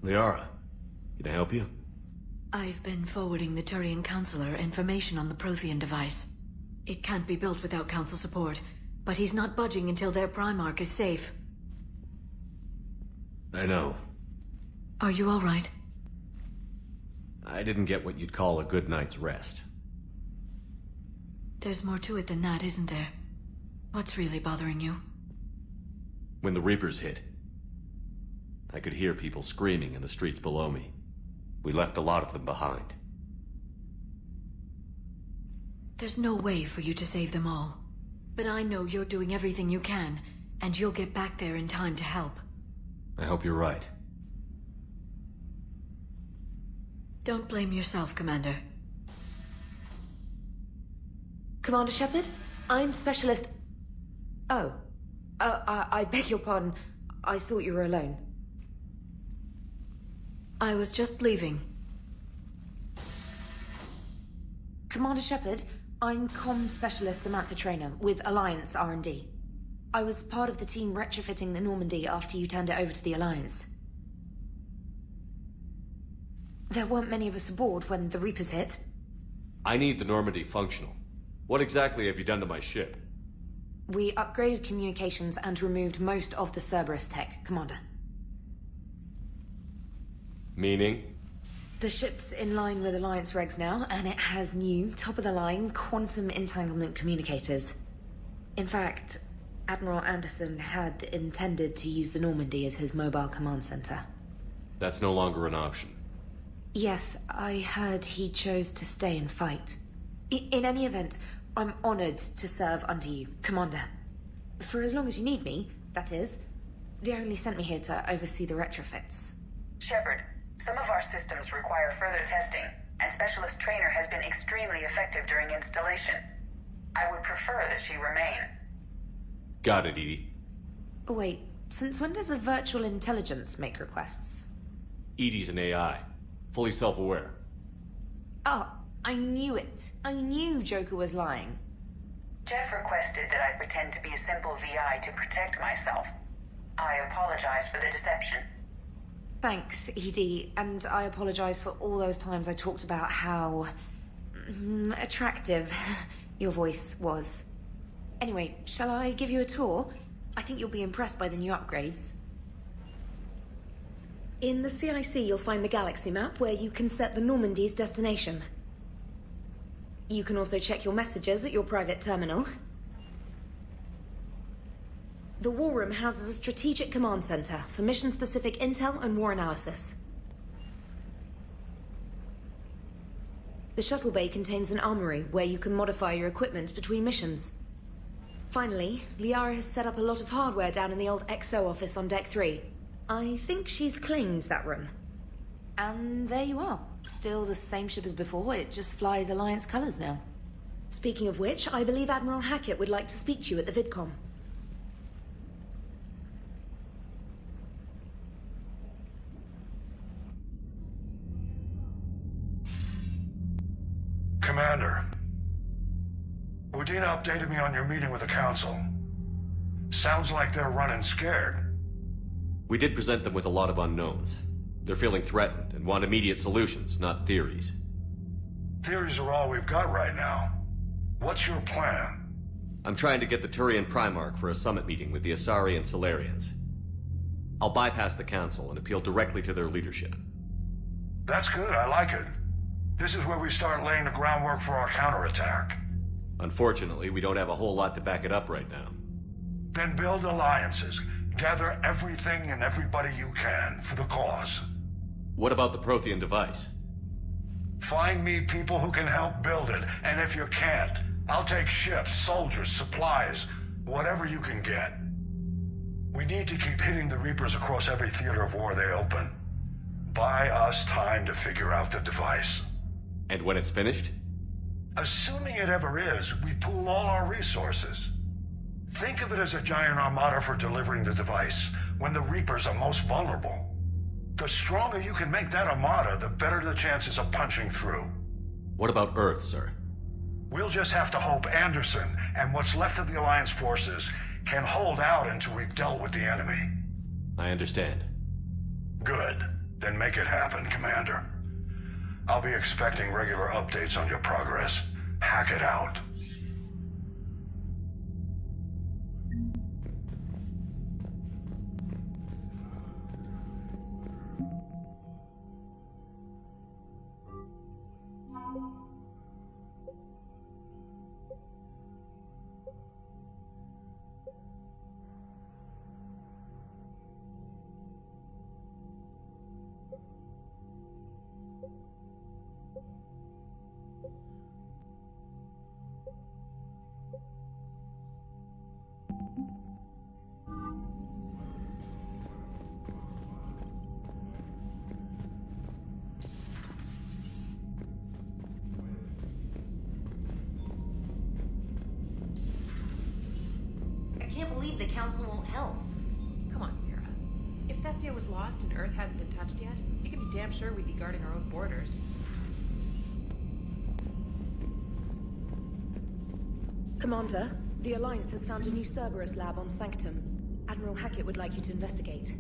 Liara, can I help you? I've been forwarding the Turian Counselor information on the Prothean device. It can't be built without Council support, but he's not budging until their Primarch is safe. I know. Are you all right? I didn't get what you'd call a good night's rest. There's more to it than that, isn't there? What's really bothering you? When the Reapers hit, I could hear people screaming in the streets below me. We left a lot of them behind. There's no way for you to save them all. But I know you're doing everything you can, and you'll get back there in time to help. I hope you're right. Don't blame yourself, Commander. Commander Shepard, I'm Specialist... Oh. I beg your pardon. I thought you were alone. I was just leaving. Commander Shepard, I'm Comm Specialist Samantha Traynor with Alliance R&D. I was part of the team retrofitting the Normandy after you turned it over to the Alliance. There weren't many of us aboard when the Reapers hit. I need the Normandy functional. What exactly have you done to my ship? We upgraded communications and removed most of the Cerberus tech, Commander. Meaning? The ship's in line with Alliance regs now, and it has new, top-of-the-line, quantum entanglement communicators. In fact, Admiral Anderson had intended to use the Normandy as his mobile command center. That's no longer an option. Yes, I heard he chose to stay and fight. In any event, I'm honored to serve under you, Commander. For as long as you need me, that is. They only sent me here to oversee the retrofits. Shepard, some of our systems require further testing, and Specialist Traynor has been extremely effective during installation. I would prefer that she remain. Got it, Edie. Wait, since when does a virtual intelligence make requests? Edie's an AI. Fully self-aware. Oh, I knew it. I knew Joker was lying. Jeff requested that I pretend to be a simple VI to protect myself. I apologize for the deception. Thanks, Edie, and I apologize for all those times I talked about how... attractive your voice was. Anyway, shall I give you a tour? I think you'll be impressed by the new upgrades. In the CIC, you'll find the galaxy map where you can set the Normandy's destination. You can also check your messages at your private terminal. The War Room houses a strategic command center for mission-specific intel and war analysis. The shuttle bay contains an armory where you can modify your equipment between missions. Finally, Liara has set up a lot of hardware down in the old XO office on Deck 3. I think she's claimed that room. And there you are. Still the same ship as before, it just flies Alliance colors now. Speaking of which, I believe Admiral Hackett would like to speak to you at the VidCom. Commander. Udina updated me on your meeting with the Council. Sounds like they're running scared. We did present them with a lot of unknowns. They're feeling threatened and want immediate solutions, not theories. Theories are all we've got right now. What's your plan? I'm trying to get the Turian Primarch for a summit meeting with the Asari and Solarians. I'll bypass the Council and appeal directly to their leadership. That's good, I like it. This is where we start laying the groundwork for our counterattack. Unfortunately, we don't have a whole lot to back it up right now. Then build alliances. Gather everything and everybody you can for the cause. What about the Prothean device? Find me people who can help build it, and if you can't, I'll take ships, soldiers, supplies, whatever you can get. We need to keep hitting the Reapers across every theater of war they open. Buy us time to figure out the device. And when it's finished? Assuming it ever is, we pool all our resources. Think of it as a giant armada for delivering the device, when the Reapers are most vulnerable. The stronger you can make that armada, the better the chances of punching through. What about Earth, sir? We'll just have to hope Anderson, and what's left of the Alliance forces, can hold out until we've dealt with the enemy. I understand. Good. Then make it happen, Commander. I'll be expecting regular updates on your progress. Hack it out. I can't believe the Council won't help. Come on, Sarah. If Thestia was lost and Earth hadn't been touched yet, you can be damn sure we'd be guarding our own borders. Commander, the Alliance has found a new Cerberus lab on Sanctum. Admiral Hackett would like you to investigate.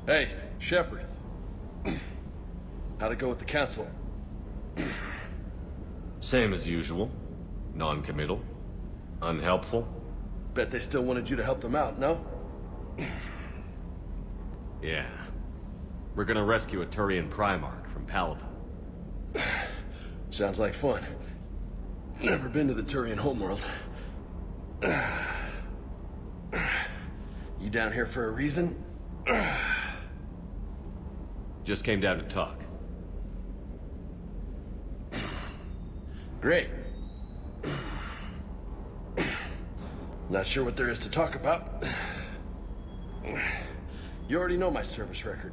Hey, Shepard. How'd it go with the Council? Same as usual. Non-committal. Unhelpful. Bet they still wanted you to help them out, no? Yeah. We're gonna rescue a Turian Primarch from Palaven. Sounds like fun. Never been to the Turian homeworld. You down here for a reason? Just came down to talk. Great. Not sure what there is to talk about. You already know my service record.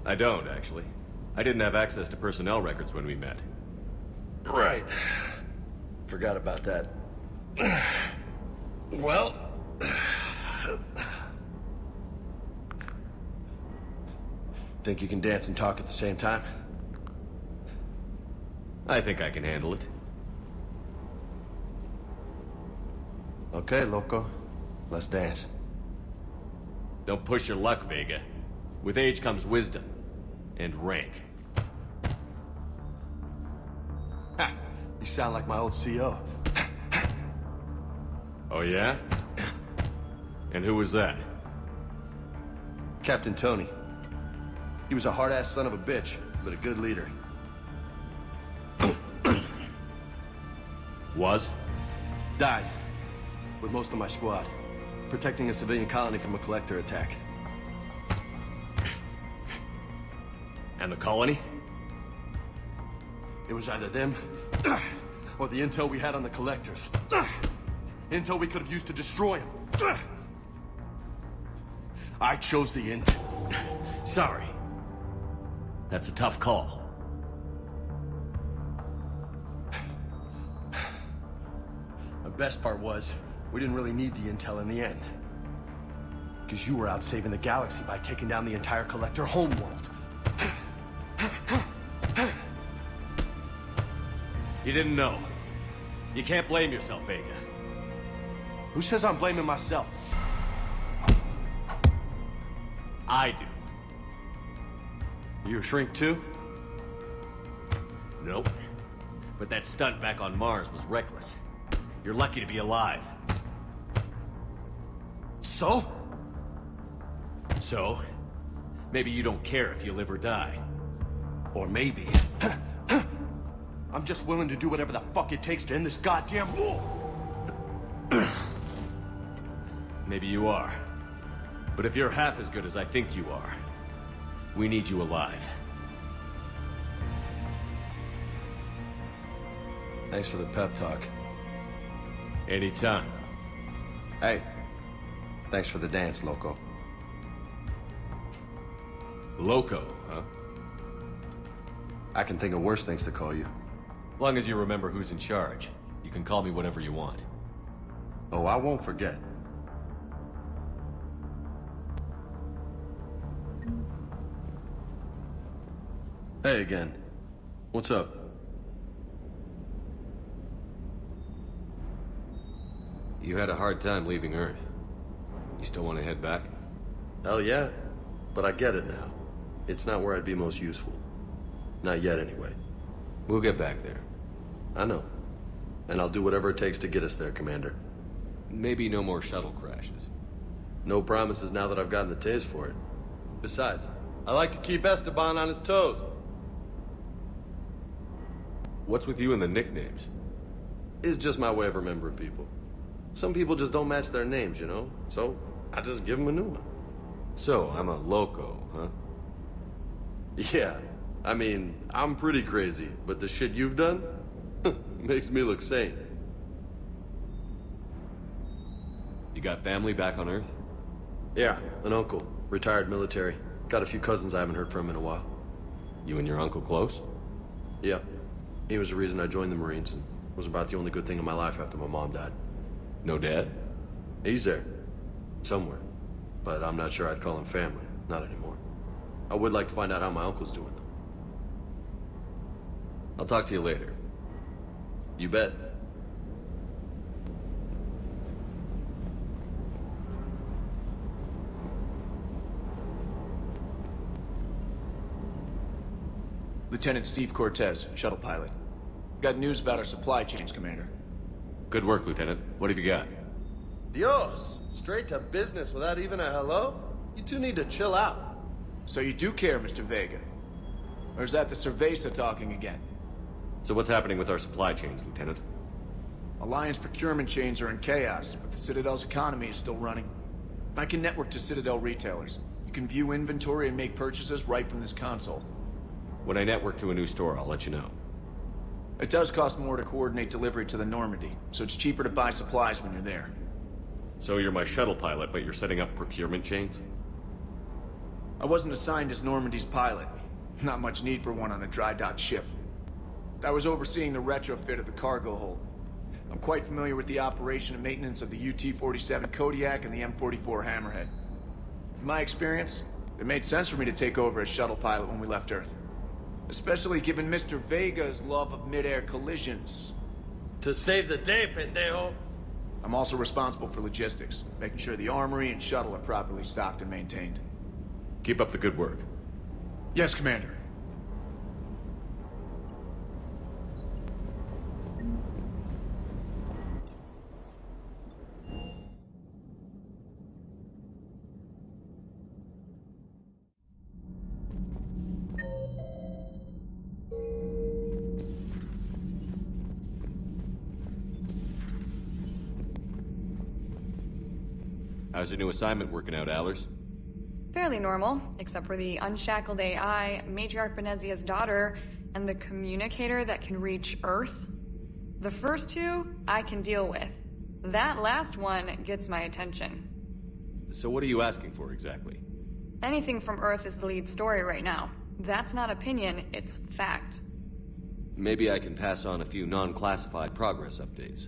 I don't, actually. I didn't have access to personnel records when we met. Right. Forgot about that. Well... Think you can dance and talk at the same time? I think I can handle it. Okay, loco. Let's dance. Don't push your luck, Vega. With age comes wisdom. And rank. Ha! You sound like my old CO. Oh yeah? And who was that? Captain Tony. He was a hard-ass son of a bitch, but a good leader. Was? Died. With most of my squad. Protecting a civilian colony from a collector attack. And the colony? It was either them, or the intel we had on the collectors. Intel we could have used to destroy them. I chose the intel. Sorry. That's a tough call. The best part was, we didn't really need the intel in the end. Because you were out saving the galaxy by taking down the entire collector homeworld. You didn't know. You can't blame yourself, Vega. Who says I'm blaming myself? I do. You a shrink too? Nope. But that stunt back on Mars was reckless. You're lucky to be alive. So? So? Maybe you don't care if you live or die. Or maybe... I'm just willing to do whatever the fuck it takes to end this goddamn war! Maybe you are. But if you're half as good as I think you are, we need you alive. Thanks for the pep talk. Anytime. Hey, thanks for the dance, Loco. Loco, huh? I can think of worse things to call you. Long as you remember who's in charge, you can call me whatever you want. Oh, I won't forget. Hey again. What's up? You had a hard time leaving Earth. You still want to head back? Hell yeah. But I get it now. It's not where I'd be most useful. Not yet, anyway. We'll get back there. I know. And I'll do whatever it takes to get us there, Commander. Maybe no more shuttle crashes. No promises now that I've gotten the taste for it. Besides, I like to keep Esteban on his toes. What's with you and the nicknames? It's just my way of remembering people. Some people just don't match their names, you know? So, I just give them a new one. So, I'm a loco, huh? Yeah. I mean, I'm pretty crazy, but the shit you've done makes me look sane. You got family back on Earth? Yeah, an uncle, retired military. Got a few cousins I haven't heard from in a while. You and your uncle close? Yeah. He was the reason I joined the Marines and was about the only good thing in my life after my mom died. No dad? He's there. Somewhere. But I'm not sure I'd call him family. Not anymore. I would like to find out how my uncle's doing, though. I'll talk to you later. You bet. Lieutenant Steve Cortez, shuttle pilot. Got news about our supply chains, Commander. Good work, Lieutenant. What have you got? Dios! Straight to business without even a hello? You two need to chill out. So you do care, Mr. Vega? Or is that the Cerveza talking again? So what's happening with our supply chains, Lieutenant? Alliance procurement chains are in chaos, but the Citadel's economy is still running. I can network to Citadel retailers. You can view inventory and make purchases right from this console. When I network to a new store, I'll let you know. It does cost more to coordinate delivery to the Normandy, so it's cheaper to buy supplies when you're there. So you're my shuttle pilot, but you're setting up procurement chains? I wasn't assigned as Normandy's pilot. Not much need for one on a dry dock ship. I was overseeing the retrofit of the cargo hold. I'm quite familiar with the operation and maintenance of the UT-47 Kodiak and the M44 Hammerhead. In my experience, it made sense for me to take over as shuttle pilot when we left Earth. Especially given Mr. Vega's love of mid-air collisions. To save the day, pendejo! I'm also responsible for logistics, making sure the armory and shuttle are properly stocked and maintained. Keep up the good work. Yes, Commander. How's your new assignment working out, Allers? Fairly normal, except for the unshackled AI, Matriarch Benezia's daughter, and the communicator that can reach Earth. The first two, I can deal with. That last one gets my attention. So what are you asking for exactly? Anything from Earth is the lead story right now. That's not opinion, it's fact. Maybe I can pass on a few non-classified progress updates.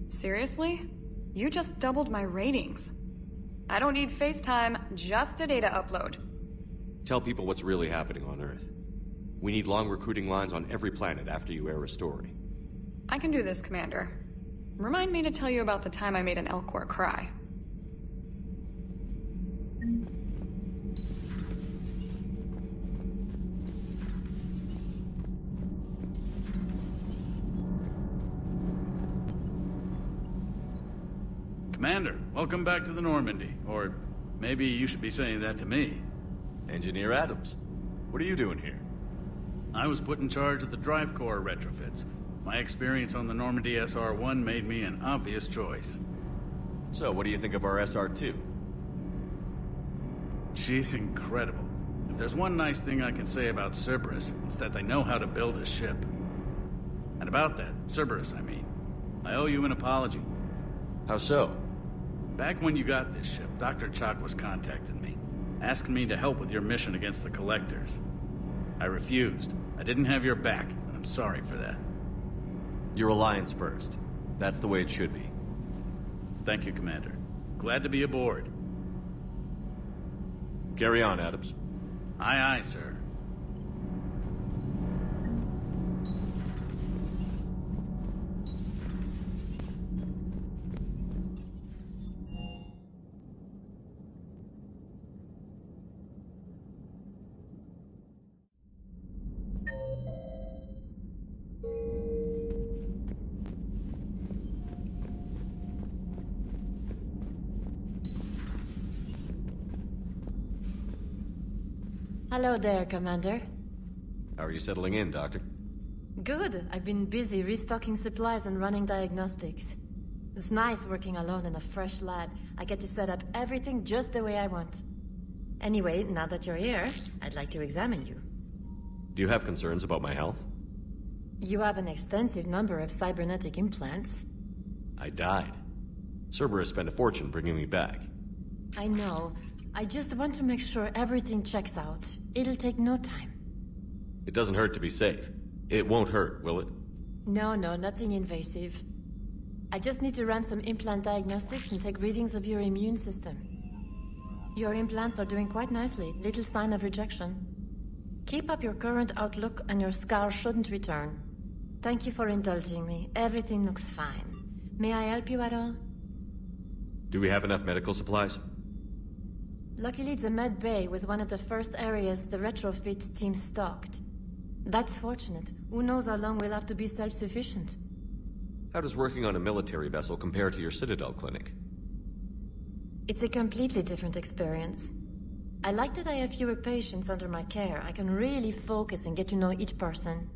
Seriously? You just doubled my ratings. I don't need FaceTime, just a data upload. Tell people what's really happening on Earth. We need long recruiting lines on every planet after you air a story. I can do this, Commander. Remind me to tell you about the time I made an Elcor cry. Commander, welcome back to the Normandy. Or maybe you should be saying that to me. Engineer Adams, what are you doing here? I was put in charge of the drive core retrofits. My experience on the Normandy SR-1 made me an obvious choice. So, what do you think of our SR-2? She's incredible. If there's one nice thing I can say about Cerberus, it's that they know how to build a ship. And about that, Cerberus, I mean, I owe you an apology. How so? Back when you got this ship, Dr. Chakwas contacted me, asking me to help with your mission against the Collectors. I refused. I didn't have your back, and I'm sorry for that. Your alliance first. That's the way it should be. Thank you, Commander. Glad to be aboard. Carry on, Adams. Aye, aye, sir. Hello there, Commander. How are you settling in, Doctor? Good. I've been busy restocking supplies and running diagnostics. It's nice working alone in a fresh lab. I get to set up everything just the way I want. Anyway, now that you're here, I'd like to examine you. Do you have concerns about my health? You have an extensive number of cybernetic implants. I died. Cerberus spent a fortune bringing me back. I know. I just want to make sure everything checks out. It'll take no time. It doesn't hurt to be safe. It won't hurt, will it? No, nothing invasive. I just need to run some implant diagnostics and take readings of your immune system. Your implants are doing quite nicely. Little sign of rejection. Keep up your current outlook and your scar shouldn't return. Thank you for indulging me. Everything looks fine. May I help you at all? Do we have enough medical supplies? Luckily, the med bay was one of the first areas the retrofit team stocked. That's fortunate. Who knows how long we'll have to be self-sufficient. How does working on a military vessel compare to your Citadel clinic? It's a completely different experience. I like that I have fewer patients under my care. I can really focus and get to know each person.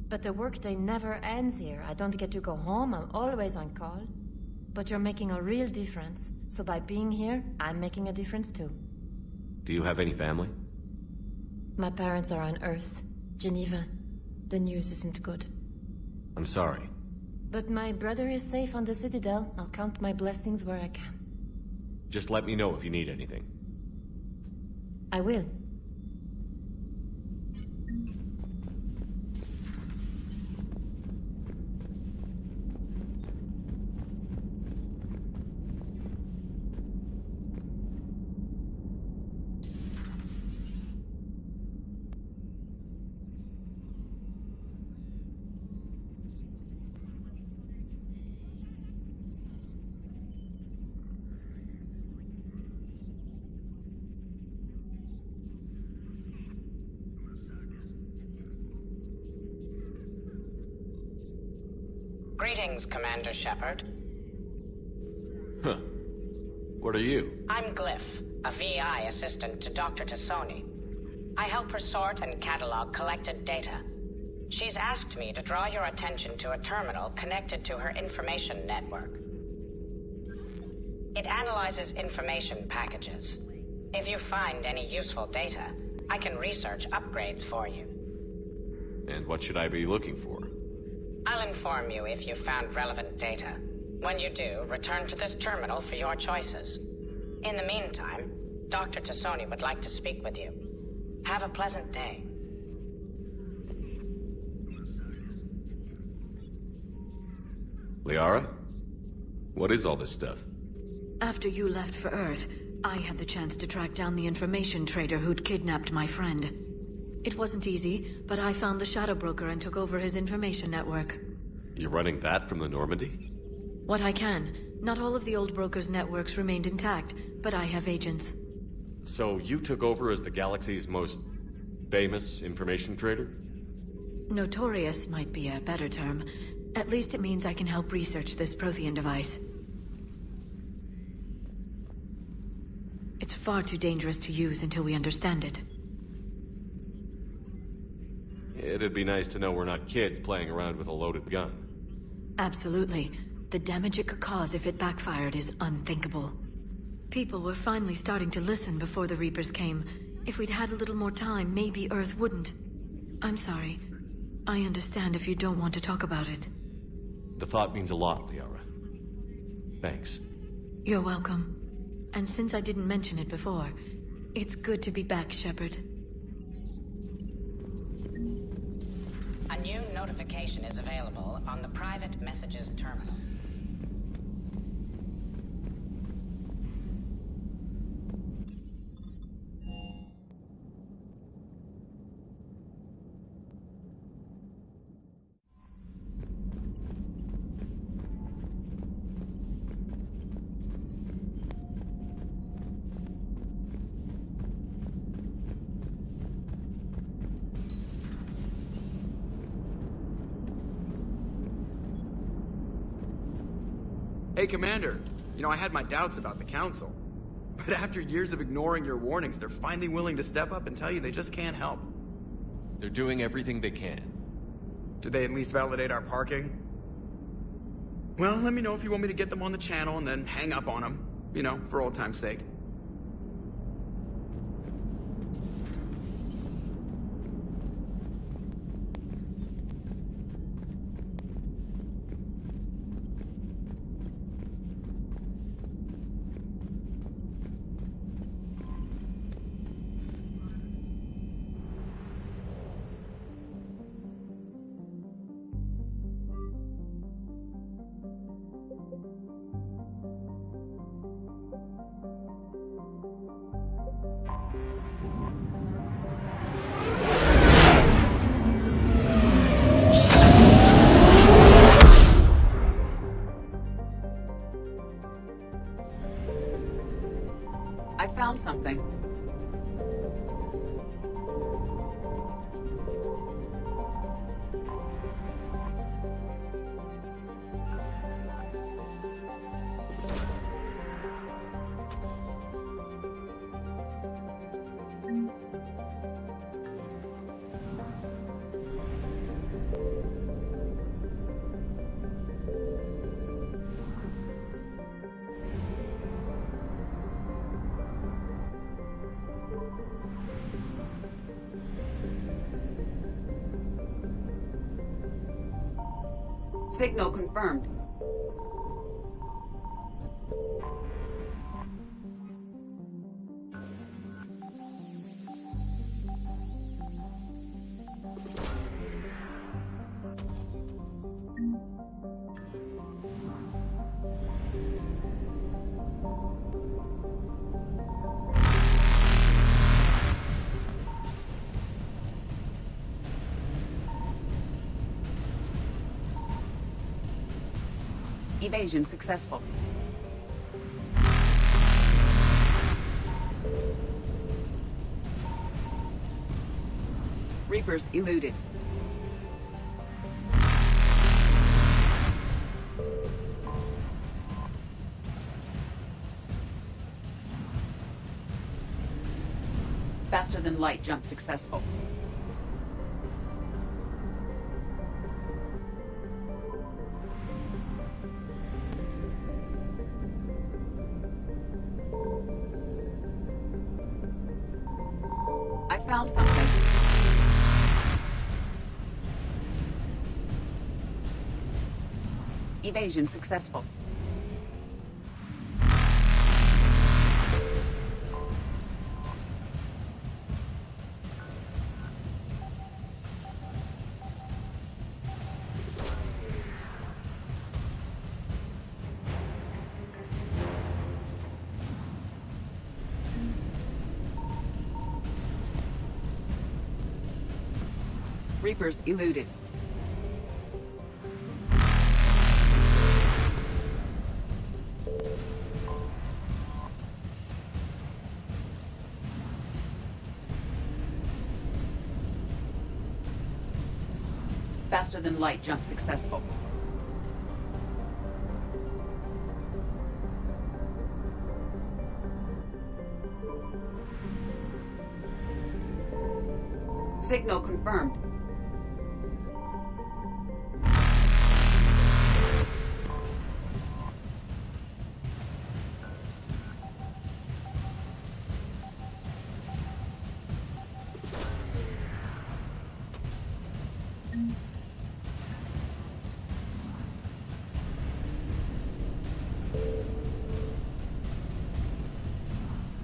But the workday never ends here. I don't get to go home. I'm always on call. But you're making a real difference. So by being here, I'm making a difference too. Do you have any family? My parents are on Earth. Geneva. The news isn't good. I'm sorry. But my brother is safe on the Citadel. I'll count my blessings where I can. Just let me know if you need anything. I will. Greetings, Commander Shepard. Huh. What are you? I'm Glyph, a VI assistant to Dr. Tassoni. I help her sort and catalog collected data. She's asked me to draw your attention to a terminal connected to her information network. It analyzes information packages. If you find any useful data, I can research upgrades for you. And what should I be looking for? I'll inform you if you've found relevant data. When you do, return to this terminal for your choices. In the meantime, Dr. Tassoni would like to speak with you. Have a pleasant day. Liara? What is all this stuff? After you left for Earth, I had the chance to track down the information trader who'd kidnapped my friend. It wasn't easy, but I found the Shadow Broker and took over his information network. You're running that from the Normandy? What I can. Not all of the old broker's networks remained intact, but I have agents. So you took over as the galaxy's most famous information trader? Notorious might be a better term. At least it means I can help research this Prothean device. It's far too dangerous to use until we understand it. It'd be nice to know we're not kids playing around with a loaded gun. Absolutely. The damage it could cause if it backfired is unthinkable. People were finally starting to listen before the Reapers came. If we'd had a little more time, maybe Earth wouldn't. I'm sorry. I understand if you don't want to talk about it. The thought means a lot, Liara. Thanks. You're welcome. And since I didn't mention it before, it's good to be back, Shepard. A new notification is available on the private messages terminal. Hey, Commander. You know, I had my doubts about the Council. But after years of ignoring your warnings, they're finally willing to step up and tell you they just can't help. They're doing everything they can. Did they at least validate our parking? Well, let me know if you want me to get them on the channel and then hang up on them. You know, for old time's sake. I found something. Signal confirmed. Evasion successful. Reapers eluded. Faster than light jump successful. found something. Evasion successful. Reapers eluded. Faster than light jump successful. Signal confirmed.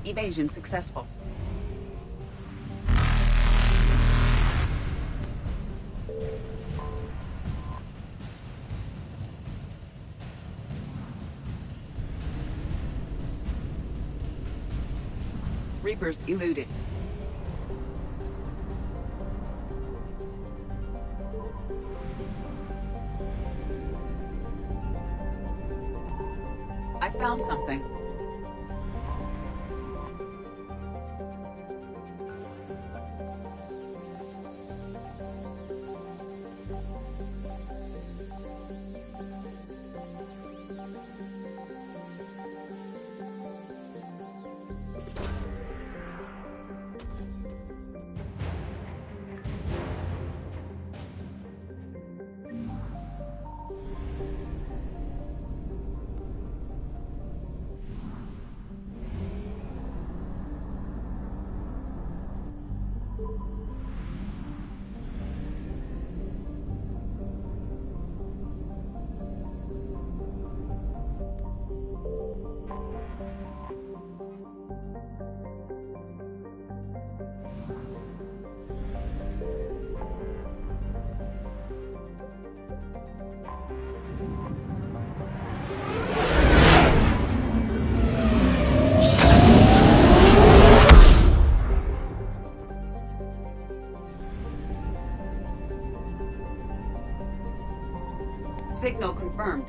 Evasion successful. Reapers eluded. I found something. Signal confirmed.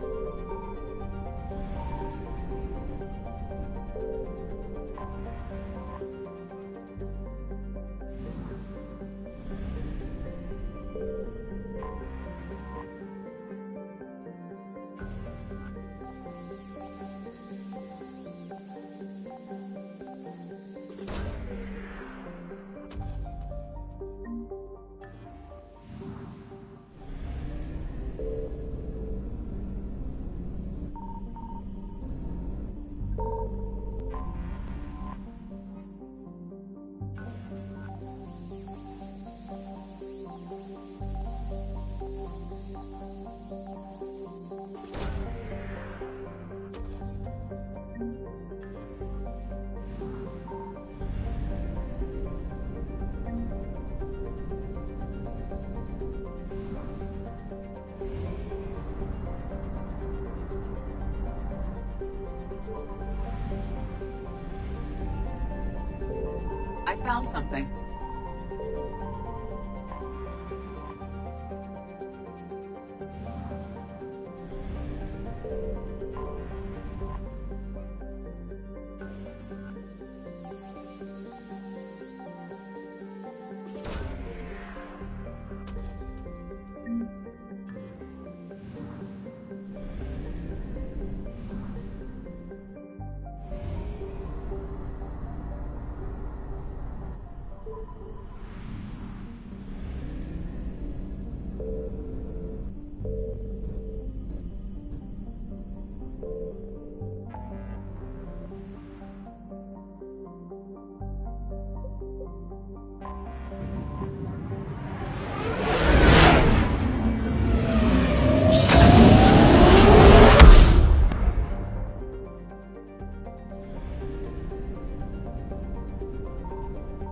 I found something.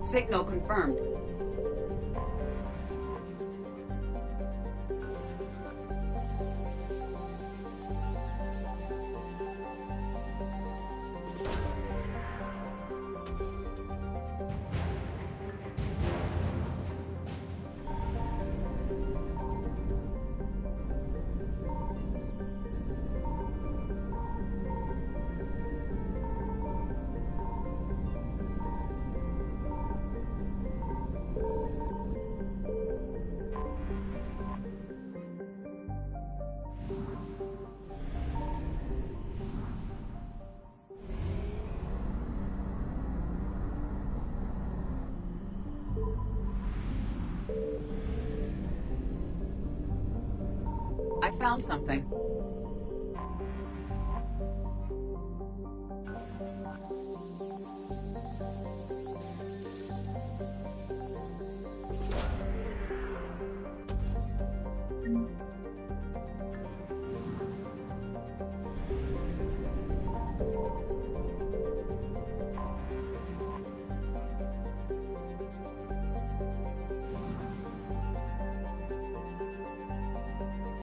Signal confirmed. I found something.